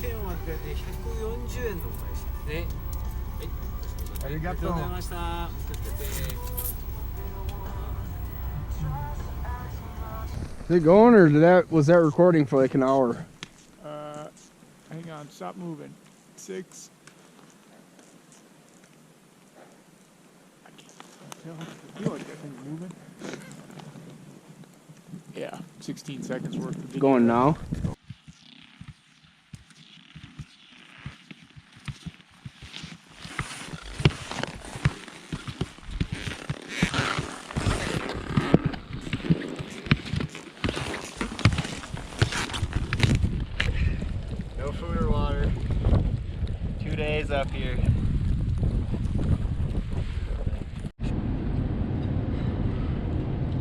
円を預けて140円のお返しですね。はい、ありがとうございました。お気をつけて。Is it going, or was that recording for like an hour? Hang on, stop moving. 6. I feel like that thing's moving. Yeah, 16 seconds worth of video. Going now? No food or water. 2 days up here.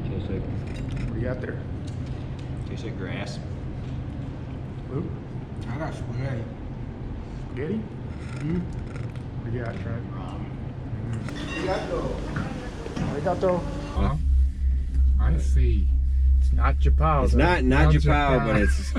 Tastes like, What do you got there? tastes like grass. Luke? I got spaghetti. Spaghetti? What do you got, Trent? Arigato. Huh? I see. It's not Japan. It's not Japan, but it's.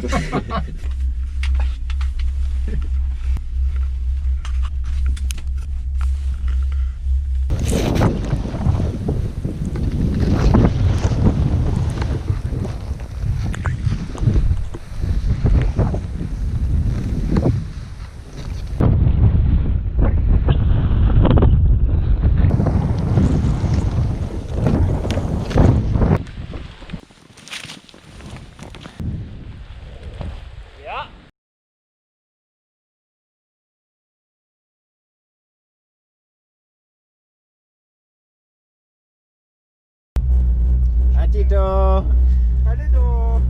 Atito. Atito.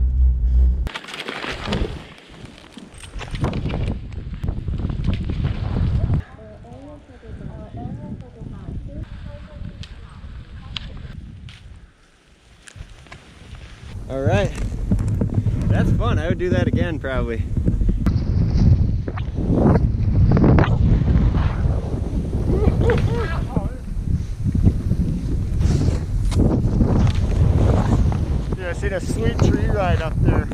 All right, that's fun. I would do that again probably. Yeah, I seen a sweet tree ride up there.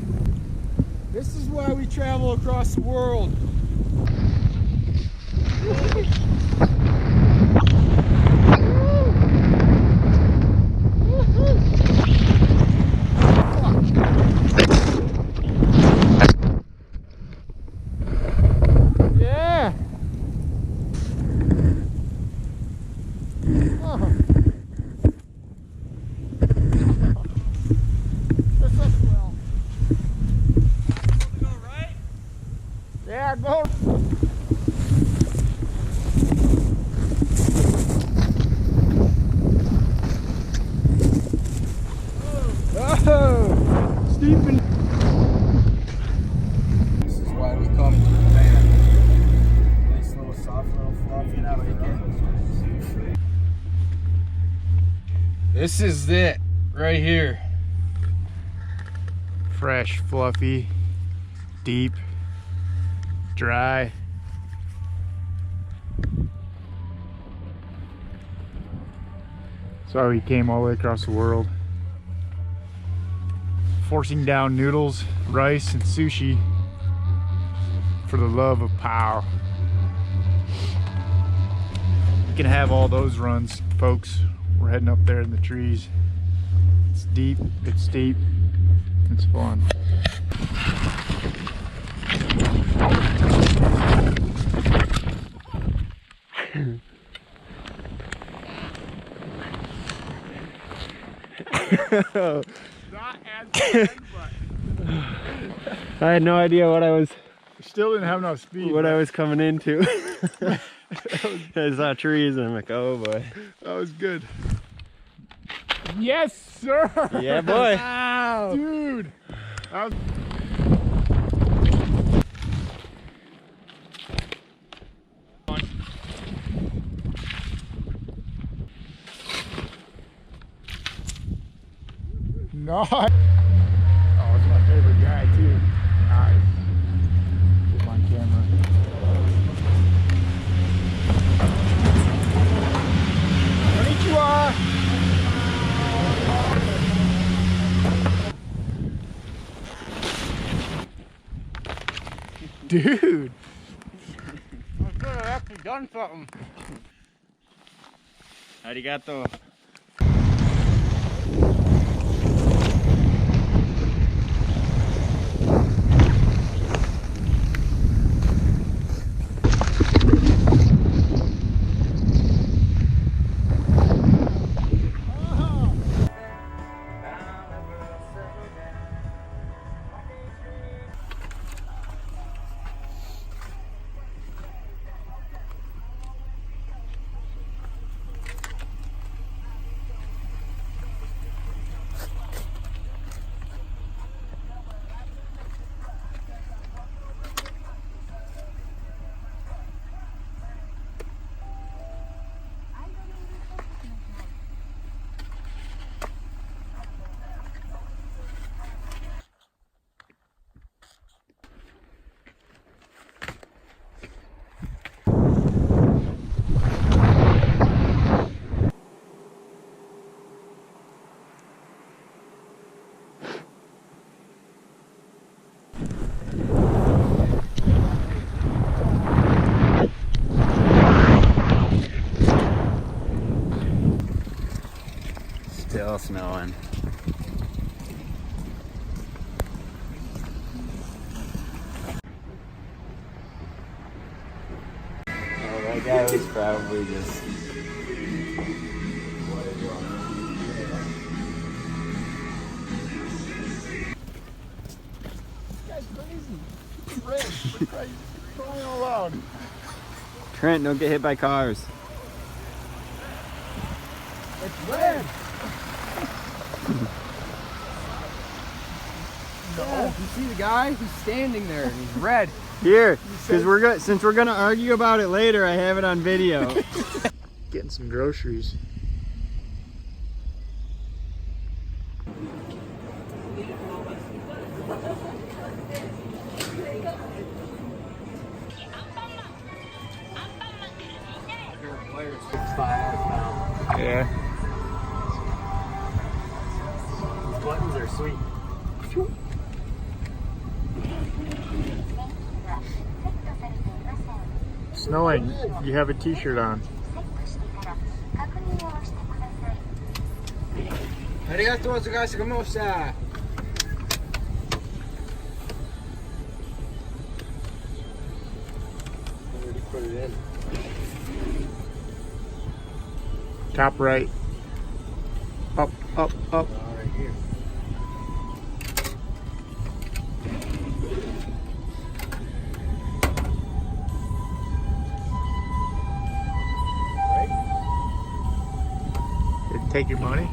This is why we travel across the world. Yeah. Oh. This looks well. Go right. Yeah, go. Oh, steep and. This is why we come to Japan. Nice little soft little fluffy bacon. This is it right here. Fresh, fluffy, deep, dry. So he came all the way across the world, forcing down noodles, rice, and sushi for the love of pow. You can have all those runs, folks. We're heading up there in the trees. It's deep, it's steep, it's fun. Not as fun, I had no idea what I was still didn't have enough speed. I was coming into. I saw trees and I'm like, oh boy. That was good. Yes, sir. Yeah, boy. Wow. Dude. That was... Nice. Oh, it's my favorite guy too. Nice. Get him on camera. Konnichiwa. Dude. I could have actually done something. Arigato. Still snowing. Oh, that guy was probably just... Crying out loud. Trent, don't get hit by cars. It's red. No, you see the guy? He's standing there and he's red. Here, because since we're gonna argue about it later, I have it on video. Getting some groceries. Yeah. These buttons are sweet. Snowing. You have a t-shirt on. Arigatou gozaimasu. Put it in. Top right. Up, up, up. Right here. Did it take your money?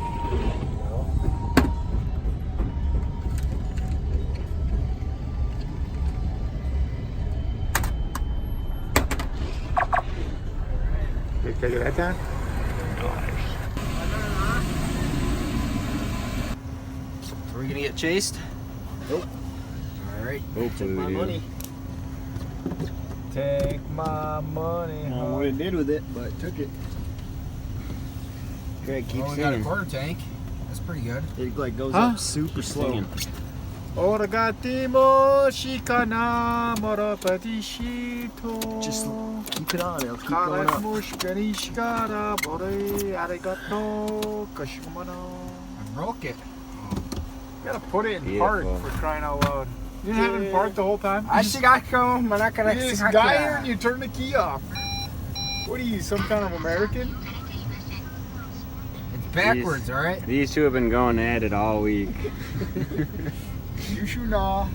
Did it take it that time? Are we gonna get chased? Nope. Alright. Hopefully Take my we do. money. Take my money. I don't know what it did with it, but took it. Greg, keep Well, we got a singing. quarter tank. That's pretty good. It like goes Huh? up super slow. Oragati mo shikana morapatishito. Just keep it on, it'll keep going up. Mushkani shikara bore arigato kashimano. I broke it. You gotta put it in Beautiful. park for crying out loud. You didn't have it in park the whole time? I shigako, manaka You just got here and you turn the key off. What are you, some kind of American? It's backwards, alright? These two have been going at it all week. You should know.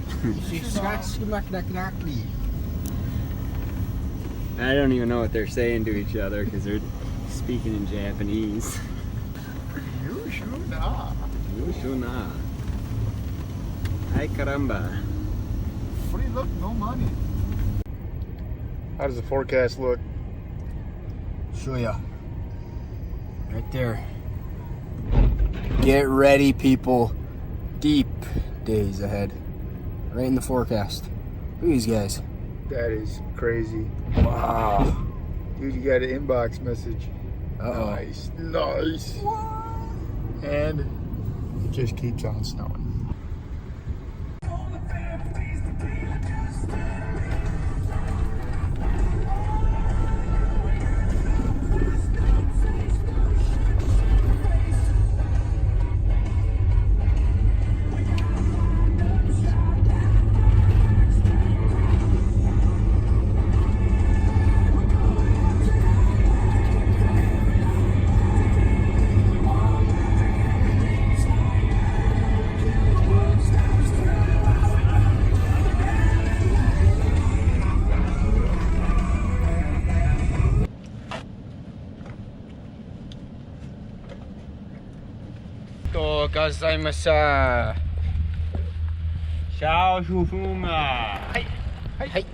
I don't even know what they're saying to each other because they're speaking in Japanese. You should know. Yushuna. Ay caramba. What do you look? No money. How does the forecast look? Show ya. Right there. Get ready, people. Deep days ahead. Right in the forecast. Look at these guys. That is crazy. Wow. Dude, you got an inbox message. Uh-oh. Nice, nice. And it just keeps on snowing. Gozaimasu. Ciao, Shufuma. Hey. Hey.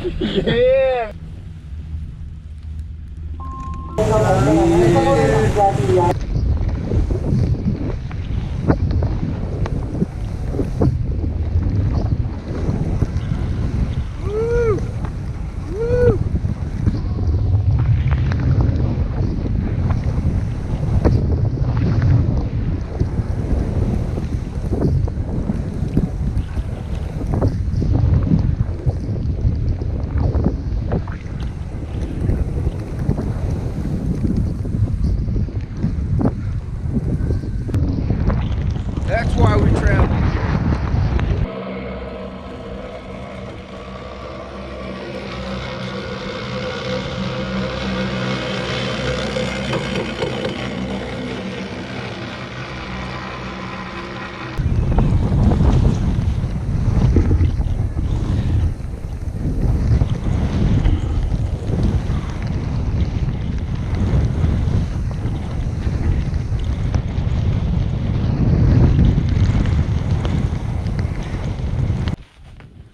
Yeah. That's why we travel.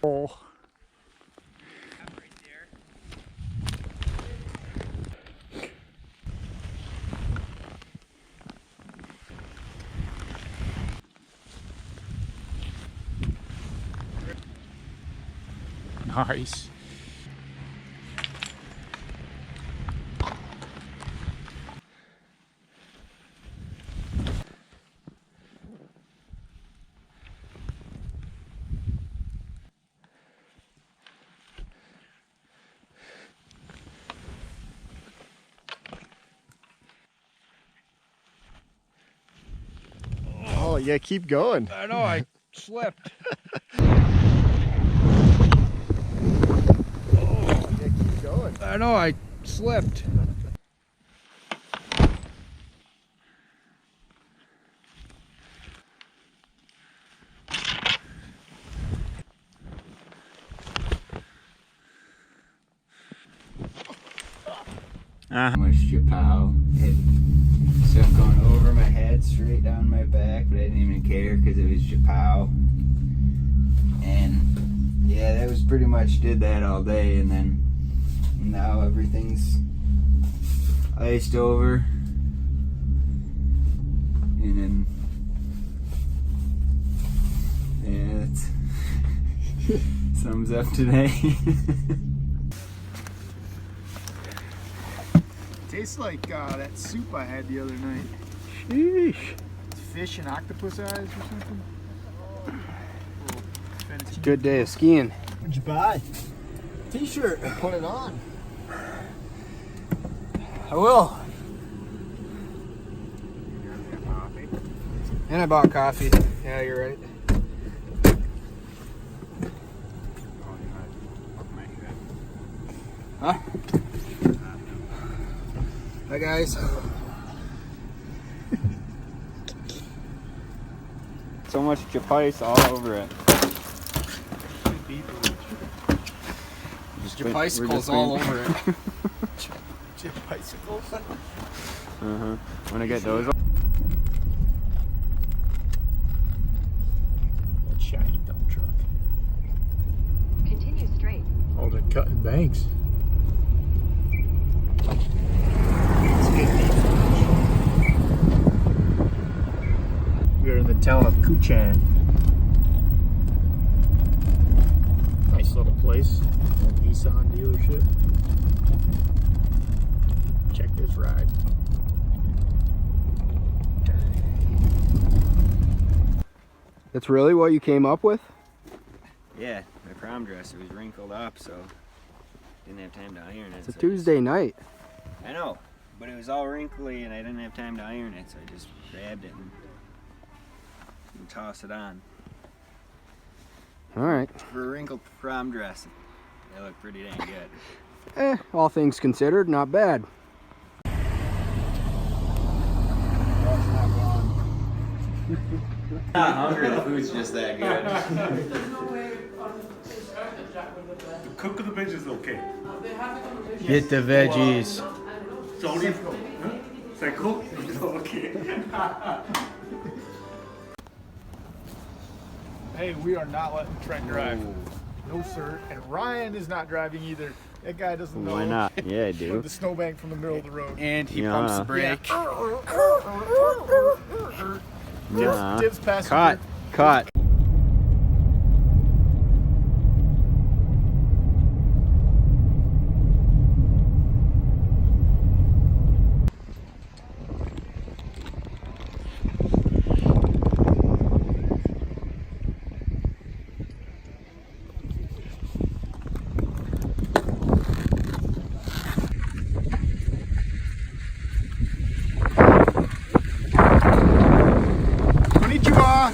Oh. Nice. Oh, yeah, keep going. I know, I slipped. Yeah, keep going. I know, I slipped. Much Chappelle. It stuff going over my head, straight down my back, but I didn't even care because it was Chappelle. And yeah, that was pretty much did that all day, and then now everything's iced over. And then yeah, that's sums up today. Tastes like that soup I had the other night. Sheesh. It's fish and octopus eyes or something. It's a good day of skiing. What'd you buy? T-shirt. Put it on. I will. And I bought coffee. Yeah, you're right. Huh? Hi guys. So much Chappelle all over it. Your bicycle's all over it. Bicycles? Wanna get those? That shiny dump truck. Continue straight. Oh, they're cutting banks. Let's get these. We're in the town of Kuchan. Nice little place. Nissan dealership. Check this ride. That's really what you came up with? Yeah, my prom dress, it was wrinkled up, so didn't have time to iron it. It's a so Tuesday night. I know, but it was all wrinkly and I didn't have time to iron it, so I just grabbed it and tossed it on. All right. For a wrinkled prom dress, they look pretty dang good. All things considered, not bad. Not hungry, the food's just that good. Cook the veg is okay. Get the veggies. Tony, Psycho? Okay. Hey, we are not letting Trent drive. No, sir. And Ryan is not driving either. That guy doesn't know. Why not? Yeah, I do. The snowbank from the middle of the road. And he pumps the brake. Nah. Div's passenger. Caught. Konnichiwa.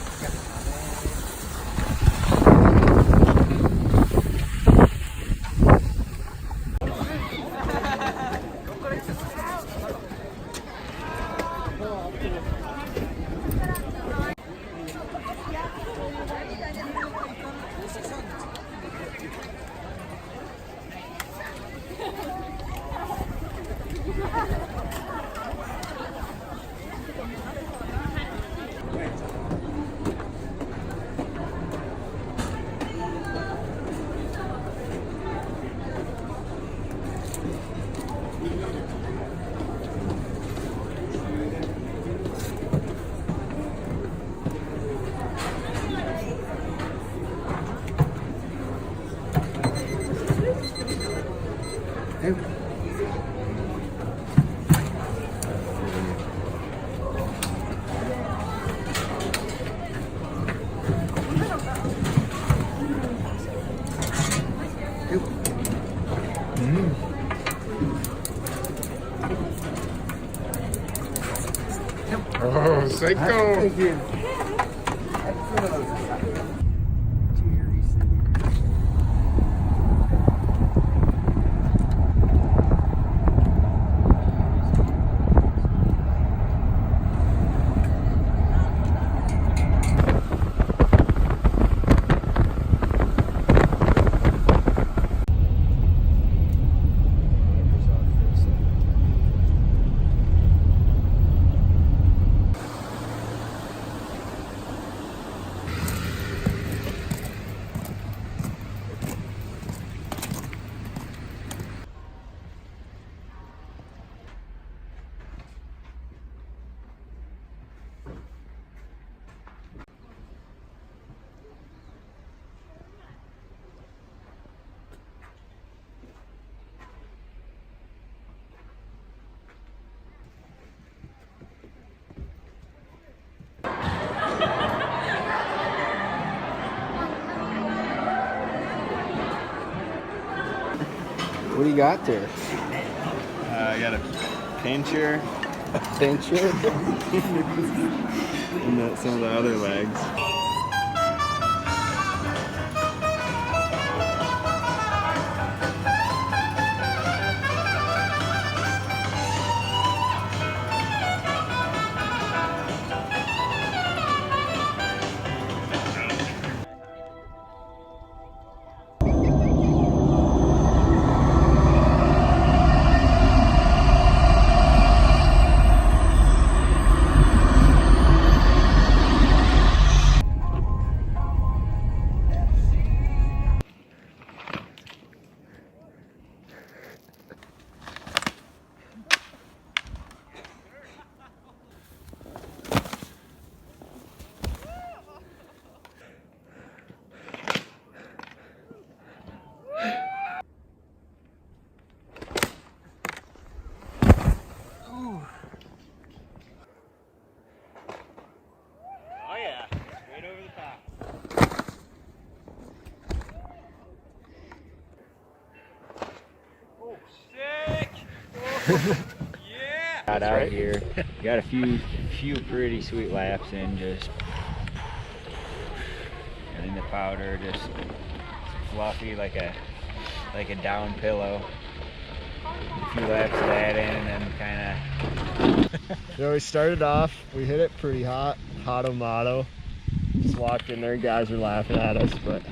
Oh, psycho! What do you got there? I got a pincher Pincher? and some of the other legs. Yeah! Got out here, got a few pretty sweet laps in, just and the powder just fluffy like a down pillow. A few laps of that in, and then kind of. So we started off, we hit it pretty hot, hot-o-mato. Just walked in there, guys were laughing at us, but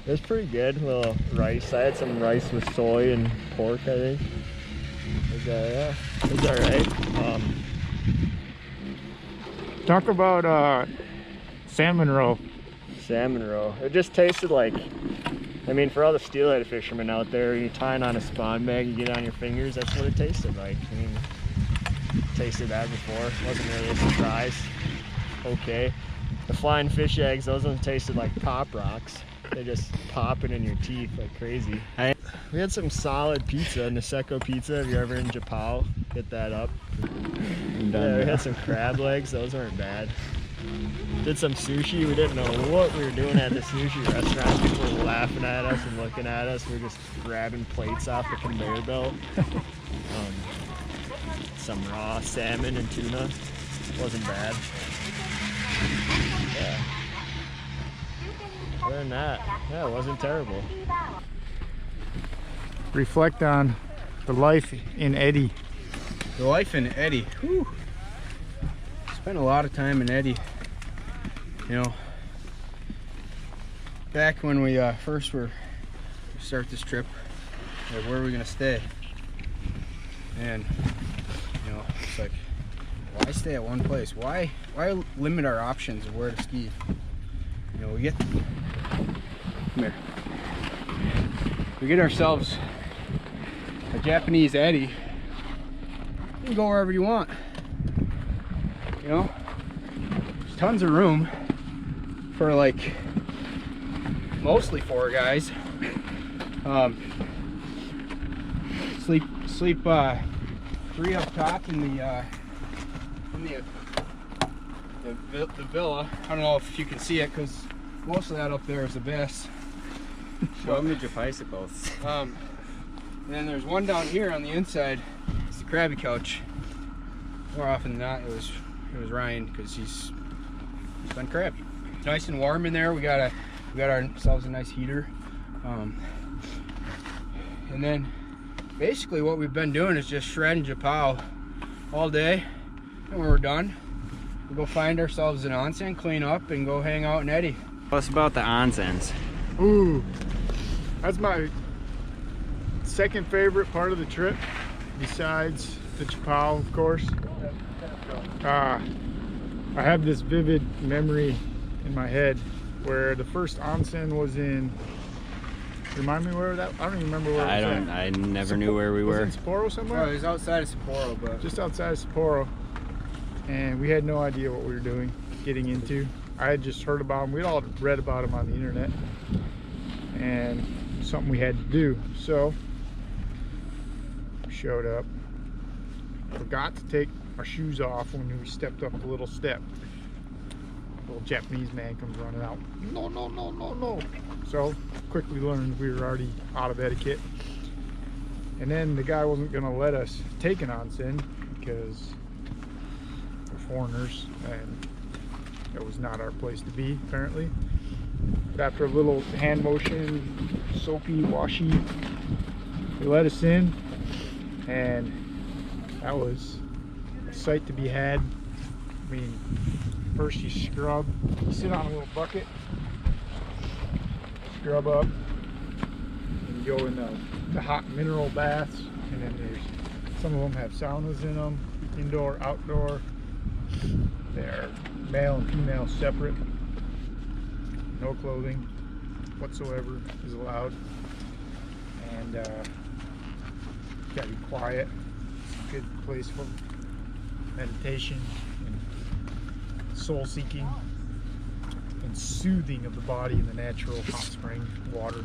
it was pretty good. A little rice. I had some rice with soy and pork, I think. It was Yeah, it was alright. Talk about salmon roe. Salmon roe. It just tasted like, I mean, for all the steelhead fishermen out there, you tie it on a spawn bag, you get it on your fingers, that's what it tasted like. I mean, tasted that before. Wasn't really a surprise. Okay. The flying fish eggs, those ones tasted like pop rocks. They just popping in your teeth like crazy. We had some solid pizza, Niseko pizza. If you're ever in Japao, hit that up. Yeah, we had some crab legs. Those weren't bad. Did some sushi. We didn't know what we were doing at the sushi restaurant. People were laughing at us and looking at us. We were just grabbing plates off the conveyor belt. Some raw salmon and tuna. Wasn't bad. Yeah. Other than that, yeah, it wasn't terrible. Reflect on the life in Eddy. The life in Eddy. Whew. Spent a lot of time in Eddy. You know, back when we first were to start this trip, like, where are we gonna stay? And you know, it's like, why stay at one place? Why limit our options of where to ski? You know, we get ourselves a Japanese Eddy. You can go wherever you want. You know, there's tons of room for like mostly 4 guys. Sleep 3 up top in the villa. I don't know if you can see it because most of that up there is the best. Show them your bicycles. And then there's one down here on the inside. It's the Krabby Couch. More often than not, it was Ryan because he's been crabby. Nice and warm in there. We got ourselves a nice heater. And then basically what we've been doing is just shredding Japao all day. And when we're done, we go find ourselves an onsen, clean up, and go hang out in Eddy. Tell us about the onsens. Ooh, that's my second favorite part of the trip, besides the Japao, of course. I have this vivid memory in my head where the first onsen was in. Remind me where that? I don't even remember where. I never knew where we were. Was it in Sapporo somewhere? Oh, it was outside of Sapporo, but Just outside of Sapporo, and we had no idea what we were doing, getting into. I had just heard about them. We'd all read about them on the internet, and something we had to do. So we showed up, forgot to take our shoes off when we stepped up the little step. Little Japanese man comes running out. No, no, no, no, no. So quickly learned we were already out of etiquette. And then the guy wasn't gonna let us take an onsen because we're foreigners and it was not our place to be, apparently. But after a little hand motion, soapy, washy, they let us in, and that was a sight to be had. I mean, first you scrub, you sit on a little bucket, scrub up, and you go in the hot mineral baths, and then some of them have saunas in them, indoor, outdoor. They're male and female separate. No clothing whatsoever is allowed, and you gotta be quiet. It's a good place for meditation and soul seeking and soothing of the body in the natural hot spring water.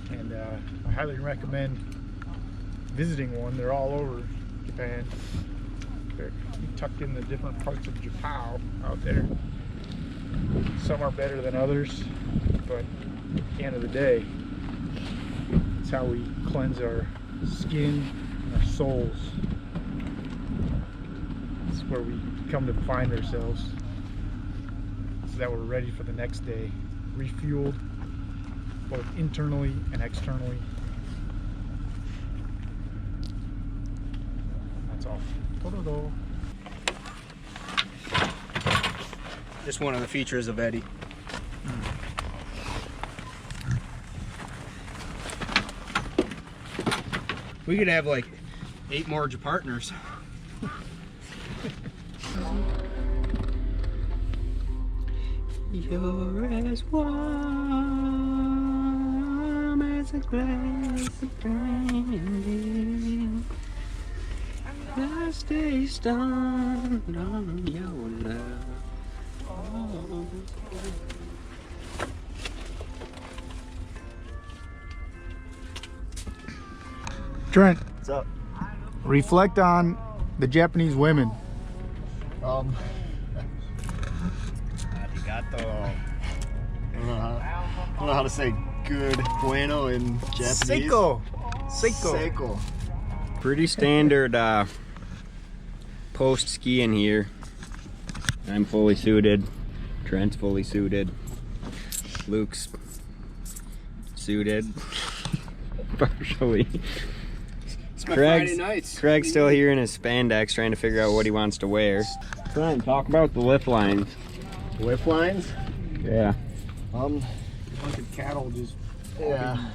And I highly recommend visiting one. They're all over Japan. They're tucked in the different parts of Japao out there. Some are better than others, but at the end of the day, it's how we cleanse our skin and our souls. It's where we come to find ourselves, so that we're ready for the next day, refueled both internally and externally. That's all. Ta-da-da. just one of the features of Eddy. We could have like 8 more partners. You're as warm as a glass of brandy. I stay stoned on your love. Oh. Trent, What's up? reflect on the Japanese women. Arigato. I don't know how to say good, bueno in Japanese. Seiko. Seiko. Pretty standard post skiing here. I'm fully suited. Trent's fully suited. Luke's suited. Partially. It's my Friday nights. Craig's still here in his spandex trying to figure out what he wants to wear. Trent, talk about the lift lines. Lift lines? Yeah. A bunch of cattle just. Yeah.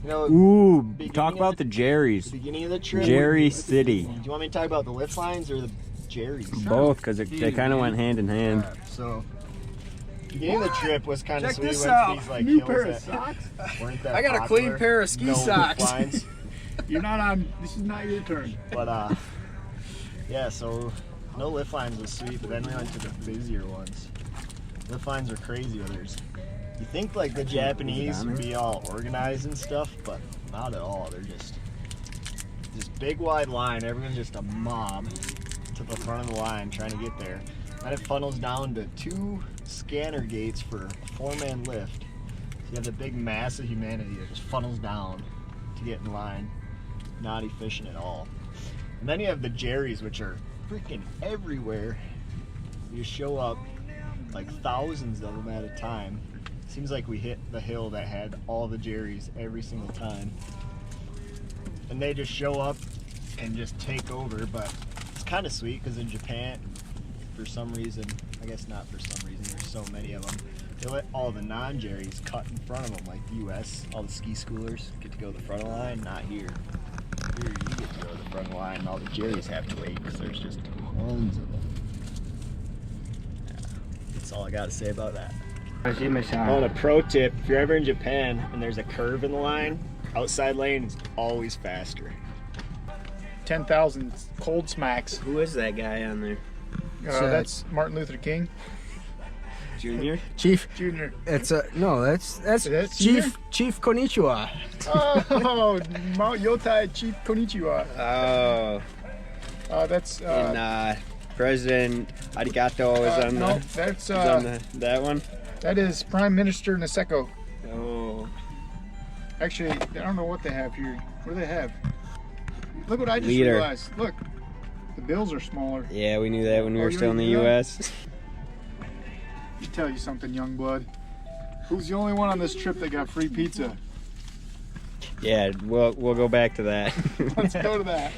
You know, Ooh, beginning talk of about the Jerry's. beginning of the trip. Jerry City. Do you want me to talk about the lift lines or the Jerry's? Both, because they kind of went hand in hand. So, beginning of the trip was kind of Check sweet. this We went out. to these like New hills pair of that socks. weren't that I got a popular. clean pair of ski No socks. lift lines. You're not on. This is not your turn. But yeah, so no lift lines was sweet, but then we went to the busier ones. Lift lines are crazy. You think like the Japanese would be all organized and stuff, but not at all. They're just this big wide line. Everyone's just a mob to the front of the line trying to get there. And it funnels down to 2 scanner gates for a 4-man lift. So you have the big mass of humanity that just funnels down to get in line. Not efficient at all. And then you have the Jerry's, which are freaking everywhere. You just show up, like thousands of them at a time. Seems like we hit the hill that had all the Jerry's every single time. And they just show up and just take over, but it's kind of sweet because in Japan, for some reason, I guess not for some reason, there's so many of them, they let all the non-Jerry's cut in front of them, like the US, all the ski schoolers get to go to the front of the line, not here. Here you get to go to the front of the line and all the Jerry's have to wait because there's just tons of them. Yeah, that's all I got to say about that. Oh, and a pro tip, if you're ever in Japan and there's a curve in the line, outside lane is always faster. 10,000 cold smacks. Who is that guy on there? That's Martin Luther King Junior? Chief. Jr. It's no, that's Is that senior? Chief Konnichiwa. Oh, Mount Yotai Chief Konnichiwa. Oh, That's and President Arigato is on no, the, that's is on that one. that is Prime Minister Niseko. Oh, Actually, I don't know what they have here. What do they have? Look what I just Leader. realized. Look, the bills are smaller. yeah, we knew that when we Oh, were you still in the already knew that? U.S. Let me tell you something, young blood. Who's the only one on this trip that got free pizza? Yeah, we'll go back to that. Let's go to that.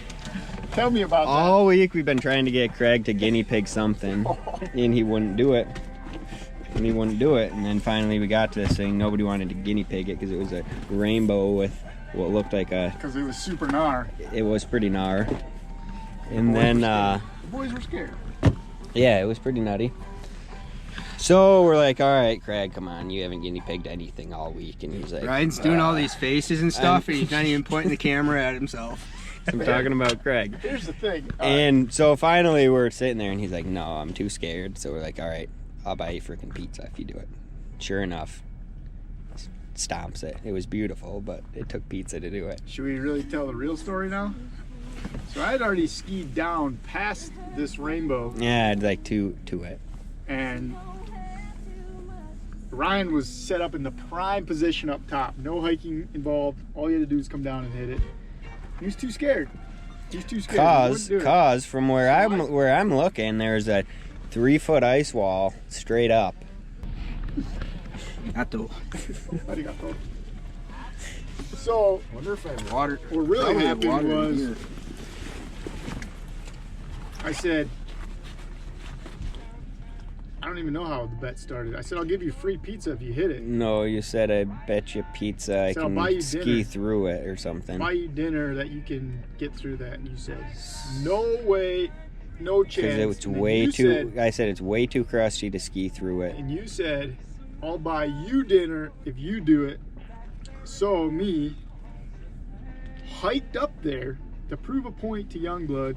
Tell me about All week we've been trying to get Craig to guinea pig something, and he wouldn't do it. And he wouldn't do it, and then finally we got to this thing. Nobody wanted to guinea pig it because it was a rainbow with what looked like that. Because it was super gnar. it was pretty gnar. And then, The boys were scared. yeah, it was pretty nutty. So we're like, all right, Craig, come on, you haven't guinea pigged anything all week. And he's like, Ryan's doing all these faces and stuff, and he's not even pointing the camera at himself. I'm talking about Craig. Here's the thing. And so finally we're sitting there and he's like, no, I'm too scared. So we're like, all right, I'll buy you freaking pizza if you do it. Sure enough, stomps it. It was beautiful, but it took pizza to do it. Should we really tell the real story now? So I had already skied down past this rainbow, Yeah, I'd like to it. and Ryan was set up in the prime position up top. No hiking involved. All you had to do is come down and hit it. He was too scared. He's too scared. He wouldn't do it. Cause from where I'm looking, there's a 3-foot ice wall straight up. Arigato. Arigato. So I wonder if I have water. what really Probably have happened water in was here. I said, I don't even know how the bet started. I said, I'll give you free pizza if you hit it. No, you said I bet you pizza I So I'll buy you can ski dinner. through it or something. Buy you dinner that you can get through that. And you said, no way, no chance. Because it's And then way you too. said- I said it's way too crusty to ski through it. and you said, I'll buy you dinner if you do it. So me hiked up there to prove a point to Youngblood.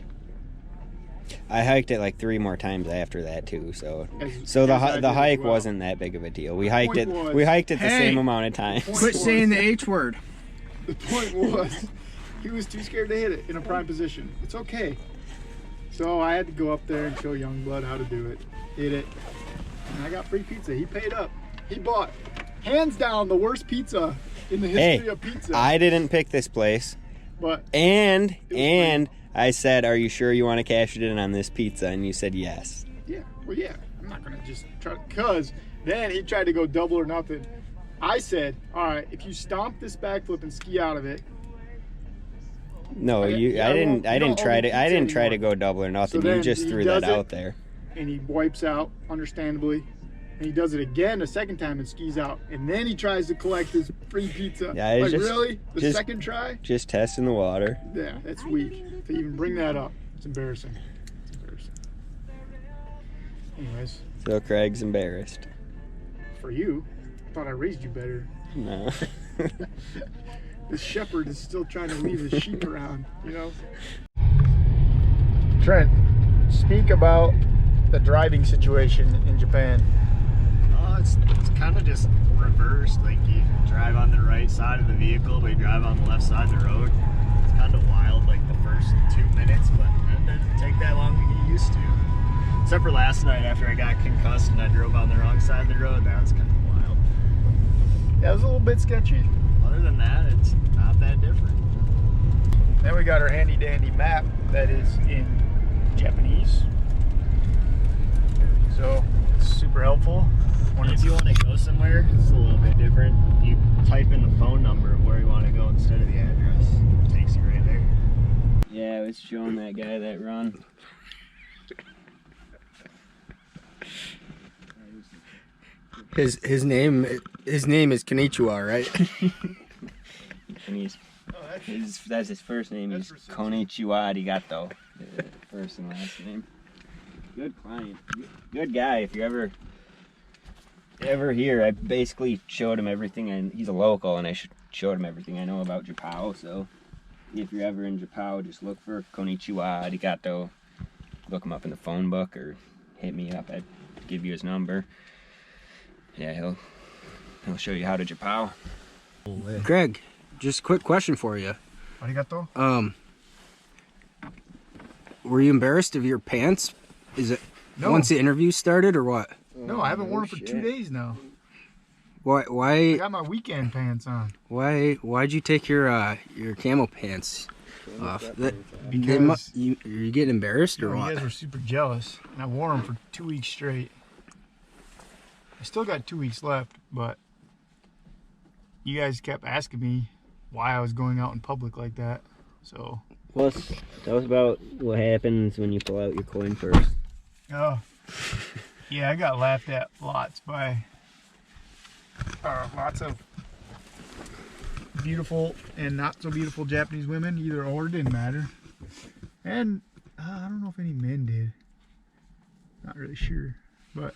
I hiked it like 3 more times after that too. So As- so the as I did the as hike well. wasn't that big of a deal. We The hiked it. point was- We hiked it the Hey! same amount of times. point Quit was- saying the H word. The point was, he was too scared to hit it in a prime position. It's okay. So I had to go up there and show Youngblood how to do it. Hit it. And I got free pizza. He paid up. He bought, hands down, the worst pizza in the history Hey, of pizza. I didn't pick this place, but and was I said, "Are you sure you want to cash it in on this pizza?" And you said yes. yeah, well, yeah. I'm not going to just try, because then he tried to go double or nothing. I said, all right, if you stomp this backflip and ski out of it, No, Okay, you. yeah, I I didn't. won't- I you didn't don't try own to. the I pizza didn't try to anymore. go double or nothing. So You then just he threw does that it. out there. and he wipes out, understandably. And he does it again a second time and skis out. And then he tries to collect his free pizza. Yeah, it's like, just- really? The just- second try? Just testing the water. Yeah, that's weak. To even bring that up. It's embarrassing. It's embarrassing. Anyways, So Craig's embarrassed. for you, I thought I raised you better. No. This shepherd is still trying to leave his sheep around, you know? Trent, speak about the driving situation in Japan. Oh, it's kind of just reversed. Like you drive on the right side of the vehicle, but you drive on the left side of the road. It's kind of wild, like the first 2 minutes, but it doesn't take that long to get used to. Except for last night after I got concussed and I drove on the wrong side of the road. That was kind of wild. Yeah, it was a little bit sketchy. Other than that, it's not that different. Then we got our handy dandy map that is in Japanese. So it's super helpful. And if you want to go somewhere, it's a little bit different. You type in the phone number of where you want to go instead of the address. It takes you right there. Yeah, I was showing that guy that run. His name is Konnichiwa, right? And he's Oh, that's his first name. That's He's for Konichiwa Arigato. First and last name. Good client. Good guy. If you ever here, I basically showed him everything, and he's a local, and I showed him everything I know about Japan. So if you're ever in Japan, just look for Konichiwa Arigato. Look him up in the phone book or hit me up. I'd give you his number. Yeah, he'll show you how to Japan. Greg, just a quick question for you. Arigato. Were you embarrassed of your pants? Is it No. once the interview started or what? No, I haven't worn it for 2 days now. I Why got my weekend pants on. why'd you take your camo pants off? Because are you getting embarrassed or you what? guys were super jealous, and I wore them for 2 weeks straight. I still got 2 weeks left, but you guys kept asking me why I was going out in public like that. So, Well, tell us about what happens when you pull out your coin purse. oh, yeah, I got laughed at lots by lots of beautiful and not so beautiful Japanese women, either or, didn't matter. And I don't know if any men did. Not really sure, but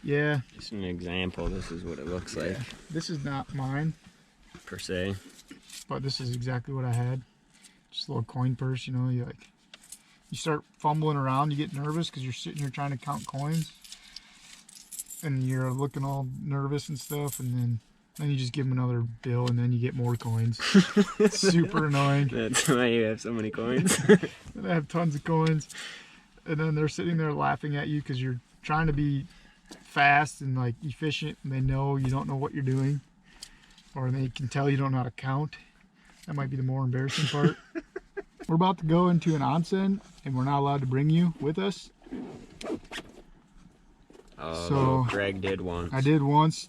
yeah, Just an example. This is what it looks like, this is not mine, per se. but this is exactly what I had. Just a little coin purse, you know. You start fumbling around, you get nervous because you're sitting here trying to count coins, and you're looking all nervous and stuff, and then you just give them another bill, and then you get more coins. It's super annoying. That's why you have so many coins. And I have tons of coins, and then they're sitting there laughing at you because you're trying to be fast and like efficient, and they know you don't know what you're doing, or they can tell you don't know how to count. That might be the more embarrassing part. We're about to go into an onsen, and we're not allowed to bring you with us. So, Greg did once. I did once.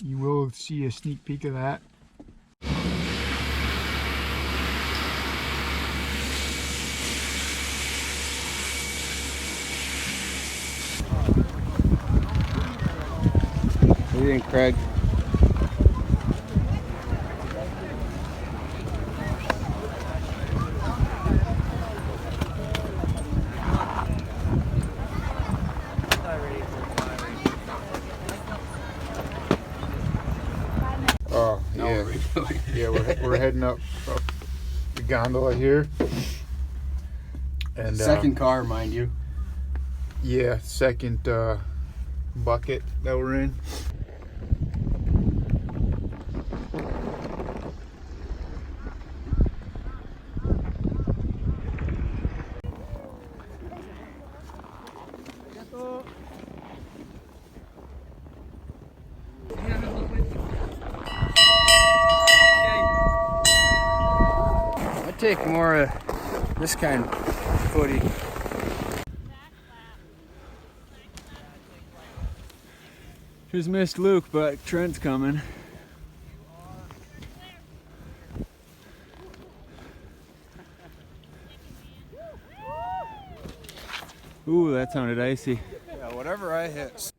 You will see a sneak peek of that. drink, Craig. Oh, yeah. Yeah, we're heading up the gondola here. And Second car, mind you. yeah, second bucket that we're in. I take more of this kind of footy. Just missed Luke, but Trent's coming. Ooh, that sounded icy. Yeah, whatever I hit.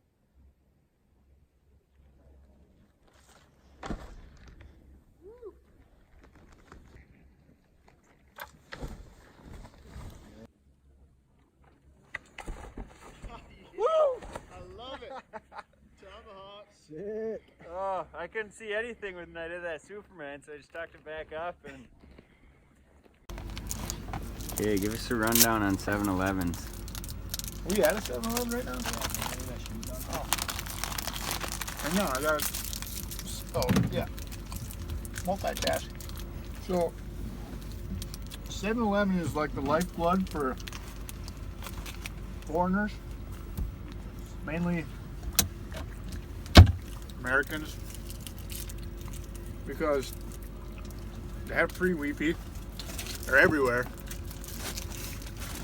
Shit. Oh, I couldn't see anything when I did that Superman, so I just tucked it back up and... Okay, give us a rundown on 7-Elevens. Are we at a 7-Eleven right now? Oh. I know, I got it. Oh, yeah. Multitask. So, 7-Eleven is like the lifeblood for foreigners. Mainly Americans. Because they have free Wi-Fi. They're everywhere.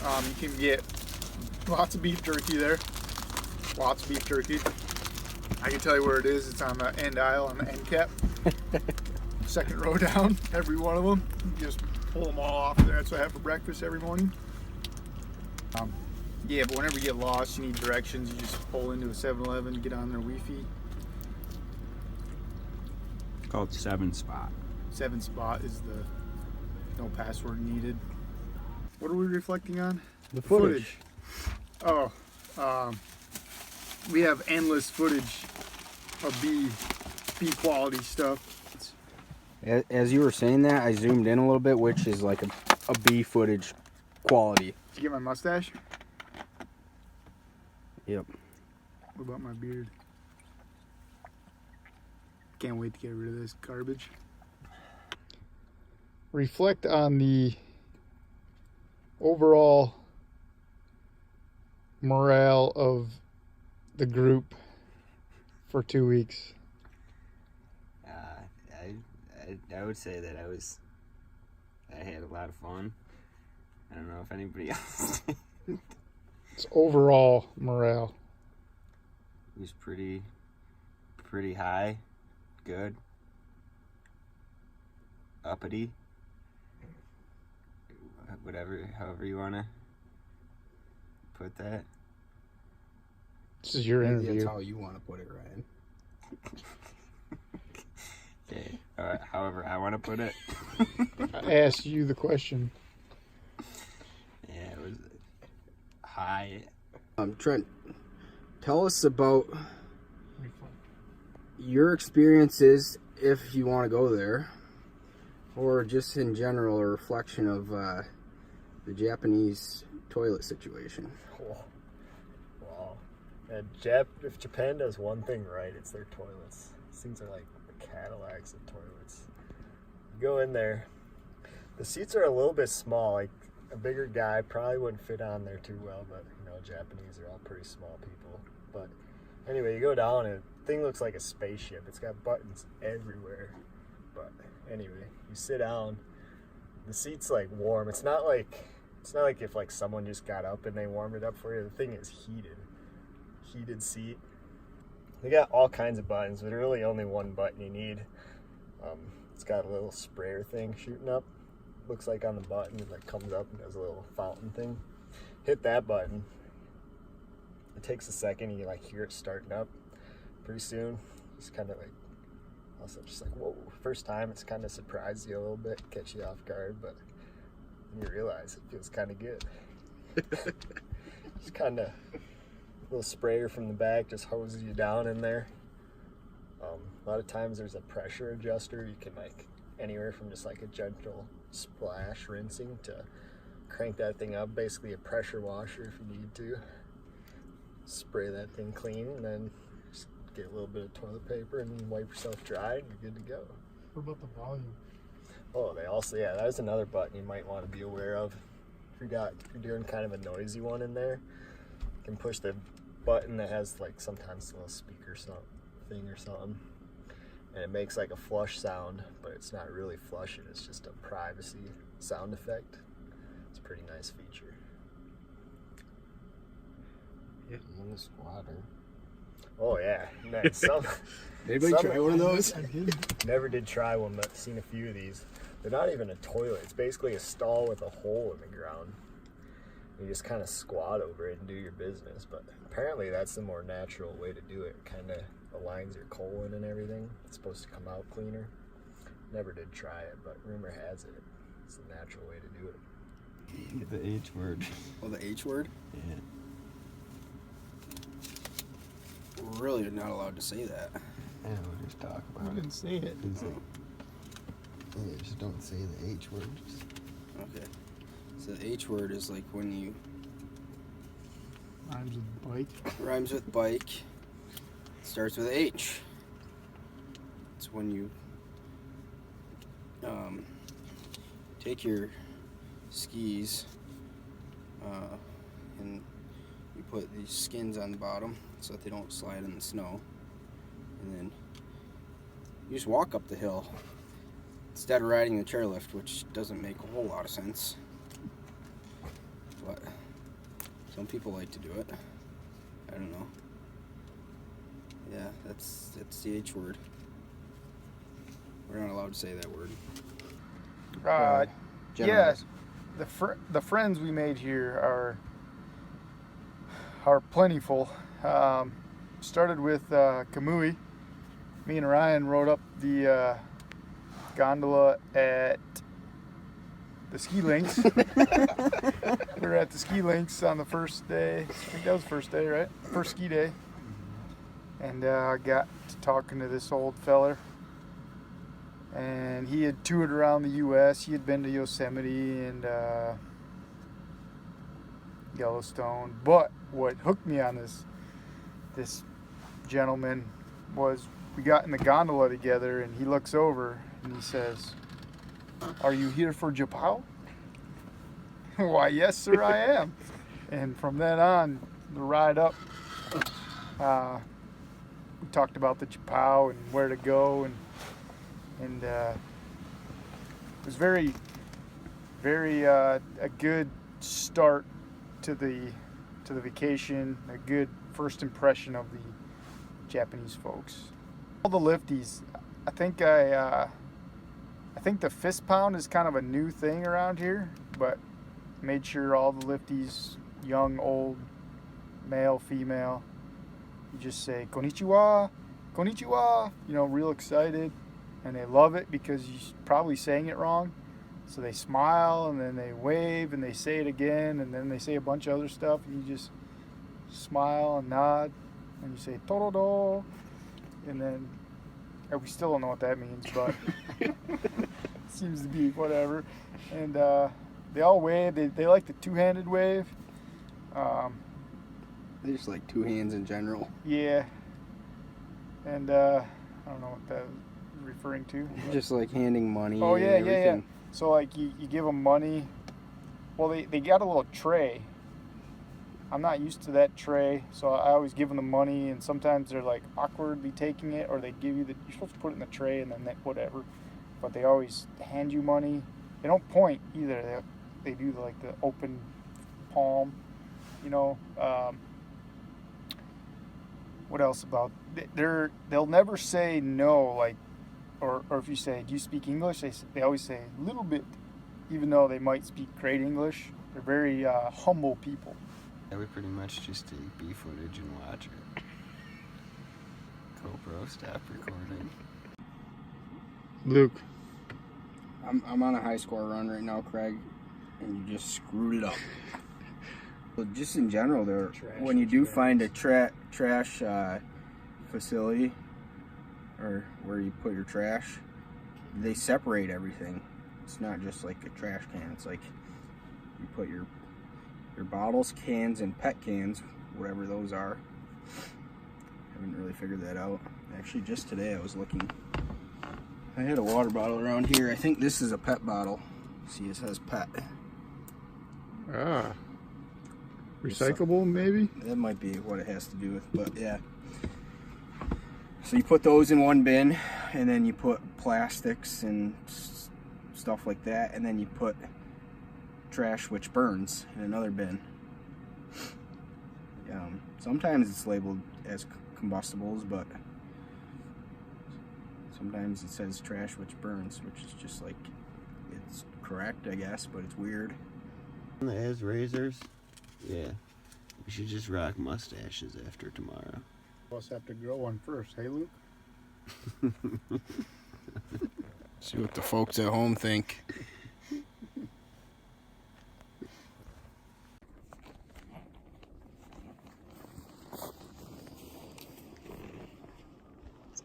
You can get lots of beef jerky there. Lots of beef jerky. I can tell you where it is. It's on the end aisle on the end cap. Second row down, every one of them. You just pull them all off there. That's what I have for breakfast every morning. Yeah, but whenever you get lost, you need directions. You just pull into a 7-Eleven, get on their Wi-Fi. Called 7-Spot. 7-Spot is the no password needed. What are we reflecting on? The footage. Oh, we have endless footage of B quality stuff. As you were saying that, I zoomed in a little bit, which is like a B footage quality. Did you get my mustache? Yep. What about my beard? Can't wait to get rid of this garbage. Reflect on the overall morale of the group for 2 weeks. I would say that I had a lot of fun. I don't know if anybody else did. It's overall morale. It was pretty high, good, uppity, however you want to put that. This is your interview. That's how you want to put it, Ryan. Okay, however I want to put it. I asked you the question. Yeah, it was high. Trent, tell us about your experiences if you want to go there, or just in general a reflection of the Japanese toilet situation. Wow. And if Japan does one thing right, it's their toilets. These things are like the Cadillacs of toilets. You go in there, the seats are a little bit small. Like a bigger guy probably wouldn't fit on there too well, but you know, Japanese are all pretty small people. But anyway, you go down and the thing looks like a spaceship. It's got buttons everywhere. But anyway, you sit down, the seat's like warm. It's not like if like someone just got up and they warmed it up for you. The thing is heated seat. They got all kinds of buttons, but really only one button you need. It's got a little sprayer thing shooting up. Looks like on the button, it like comes up and does a little fountain thing. Hit that button. It takes a second, and you like hear it starting up. Pretty soon, you It's kind of like, also just like, whoa. First time, it's kind of surprised you a little bit, catch you off guard, but then you realize it feels kind of good. Just kind of, a little sprayer from the back just hoses you down in there. A lot of times there's a pressure adjuster. You can like anywhere from just like a gentle splash rinsing to crank that thing up, basically a pressure washer if you need to. Spray that thing clean and then just get a little bit of toilet paper and wipe yourself dry and you're good to go. What about the volume? Oh, they also, yeah, that was another button you might want to be aware of. If you're doing kind of a noisy one in there, you can push the button that has like sometimes a little speaker thing or something. And it makes like a flush sound, but it's not really flushing, it's just a privacy sound effect. It's a pretty nice feature. Yeah, on the squatter. Oh yeah, nice. Anybody try one of those? Never did try one, but seen a few of these. They're not even a toilet, it's basically a stall with a hole in the ground. You just kind of squat over it and do your business, but apparently that's the more natural way to do it. Kind of aligns your colon and everything. It's supposed to come out cleaner. Never did try it, but rumor has it it's the natural way to do it. The H word. Oh, the H word? Yeah. We're really not allowed to say that. Yeah, we'll just talk I about didn't say it. Yeah, just don't say the H word. Okay. So the H word is like when you Rhymes with bike. rhymes with bike. Starts with H. It's when you take your skis and you put these skins on the bottom so that they don't slide in the snow, and then you just walk up the hill instead of riding the chairlift, which doesn't make a whole lot of sense, but some people like to do it. I don't know. Yeah, that's the H word. We're not allowed to say that word. Yes, the friends we made here are plentiful. Started with Kamui. Me and Ryan rode up the gondola at the ski links. We were at the ski links on the first day. I think that was the first day, right? First ski day. And I got to talking to this old feller. And he had toured around the U.S. He had been to Yosemite and Yellowstone. But what hooked me on this gentleman was we got in the gondola together, and he looks over and he says, "Are you here for Japao?" "Why, yes, sir, I am." And from then on, the ride up, we talked about the Japao and where to go, and it was very, very a good start to the vacation. A good first impression of the Japanese folks. All the lifties, I think the fist pound is kind of a new thing around here, but made sure all the lifties, young, old, male, female, you just say konnichiwa, konnichiwa, real excited. And they love it because you're probably saying it wrong. So they smile and then they wave and they say it again and then they say a bunch of other stuff and you just smile and nod and you say torodo, and then we still don't know what that means, but it seems to be whatever. And they all wave. They like the two-handed wave. They just like two hands in general. Yeah. And I don't know what that is referring to. Just like handing money. Oh yeah, and yeah. everything. So like you give them money. Well, they got a little tray. I'm not used to that tray, so I always give them the money, and sometimes they're like awkwardly taking it, or they give you you're supposed to put it in the tray and then whatever. But they always hand you money. They don't point either. They do like the open palm, what else about? They'll never say no, like, or if you say, "Do you speak English?" They always say a little bit, even though they might speak great English. They're very humble people. Yeah, we pretty much just take B footage and watch it. GoPro, stop recording. Luke, I'm on a high score run right now, Craig, and you just screwed it up. Well, just in general, when you do find a trash facility or where you put your trash, they separate everything. It's not just like a trash can. It's like you put your bottles, cans, and pet cans, whatever those are. Haven't really figured that out. Actually, just today I was looking. I had a water bottle around here. I think this is a pet bottle. See, it says pet. Recyclable, maybe? That might be what it has to do with, but yeah. So you put those in one bin, and then you put plastics and stuff like that, and then you put trash which burns in another bin. Sometimes it's labeled as combustibles, but sometimes it says trash which burns, which is just like, it's correct, I guess, but it's weird. That has razors? Yeah. We should just rock mustaches after tomorrow. We'll have to grow one first, hey Luke? See what the folks at home think.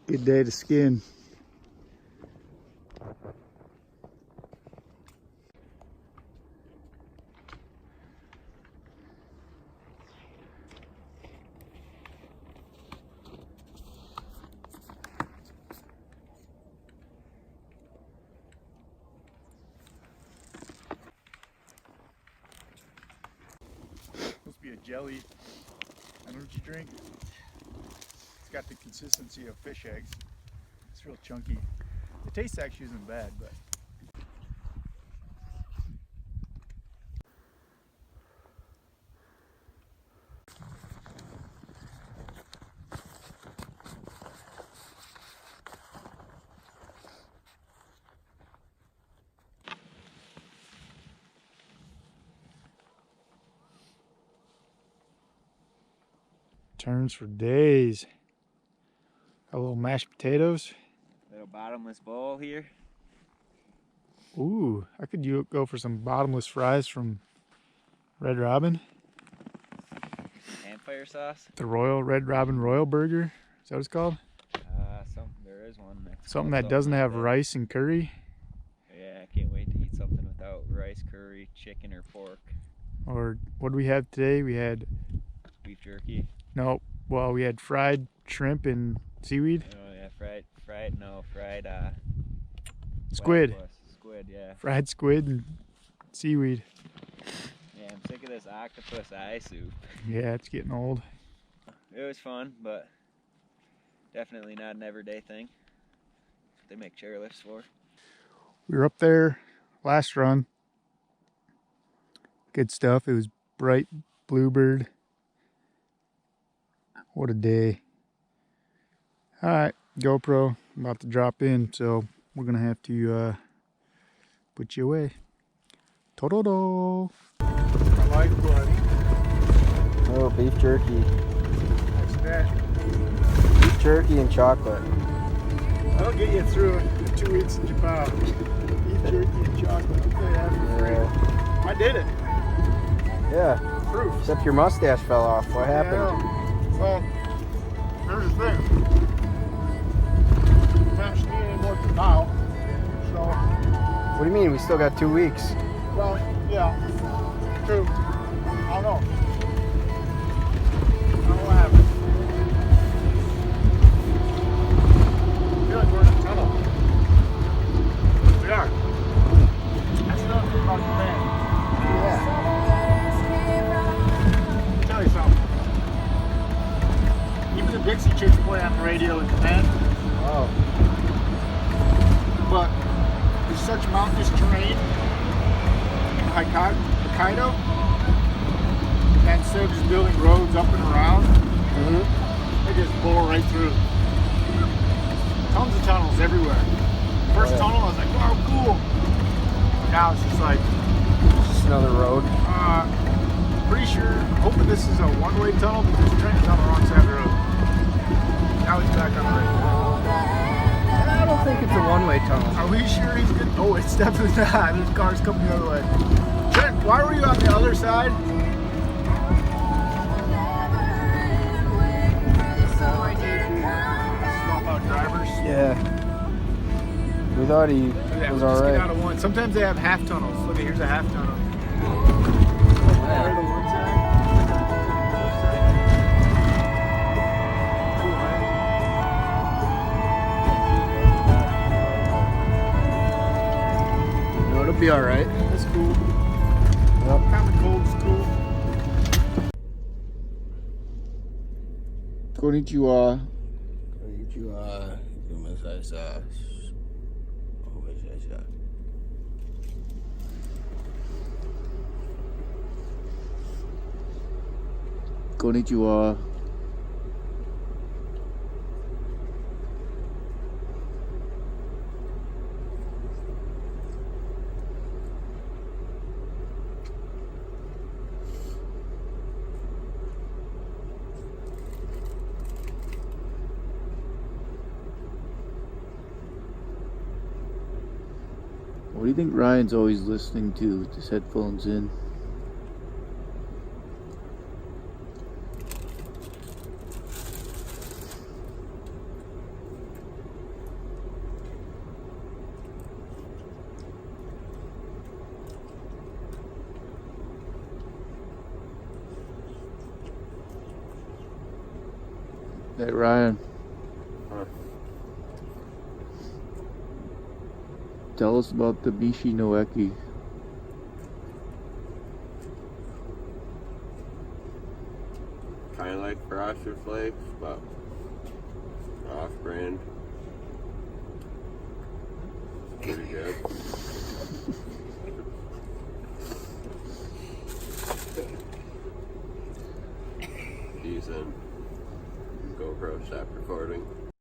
Good day to skin. Supposed to be a jelly energy drink. It's got the consistency of fish eggs. It's real chunky. The taste actually isn't bad, but turns for days. A little mashed potatoes. Little bottomless bowl here. Ooh, I could go for some bottomless fries from Red Robin. Campfire sauce. The Red Robin Royal Burger. Is that what it's called? There is one. Something that doesn't have rice and curry. Yeah, I can't wait to eat something without rice, curry, chicken, or pork. Or what do we have today? We had Beef jerky. no. Well, we had fried shrimp and seaweed. Oh yeah, fried Squid. octopus. Squid, yeah. Fried squid and seaweed. Yeah, I'm sick of this octopus eye soup. Yeah, it's getting old. It was fun, but definitely not an everyday thing. They make chairlifts for. We were up there last run. Good stuff. It was bright bluebird. What a day. Alright, GoPro, I'm about to drop in, so we're gonna have to put you away. Todo. My lifeblood. Oh, beef jerky. That's that. Beef jerky and chocolate. That'll get you through the 2 weeks in Japan. Beef jerky and chocolate. I'll tell you that for free. I did it. Yeah. Proof. Except your mustache fell off. What happened? Yeah. Well, there's the thing. I'm not skiing anymore now. So, What do you mean? We still got 2 weeks. well, yeah. True. I don't know. I don't know what happened. I feel like we're in a tunnel. We are. That's another thing about Japan. Yeah. I'll tell you something. Even the Dixie Chicks play on the radio in Japan, Oh. but there's such mountainous terrain in Hokkaido that instead of just building roads up and around, they just bore right through. Tons of tunnels everywhere. First tunnel, I was like, wow, cool. Now it's just like, Just another road. pretty sure, hoping this is a one-way tunnel because the train is on the wrong side of the road. Now he's back on the right. I don't think it's a one-way tunnel. Are we sure he's good? Oh, it's definitely not. There's cars coming the other way. Trent, why were you on the other side? Swap out drivers. Yeah. We thought he Yeah, was we'll just get alright. out of one. Sometimes they have half tunnels. Look, here's a half tunnel. No, it'll be alright. That's cool. Yep. Common cold is cool. Konnichiwa. Konnichiwa. What do you think Ryan's always listening to with his headphones in? Hey Ryan. Tell us about the Mishi no Eki. Kind of like Frosted Flakes, but off-brand. Pretty good. Decent. GoPro stopped recording.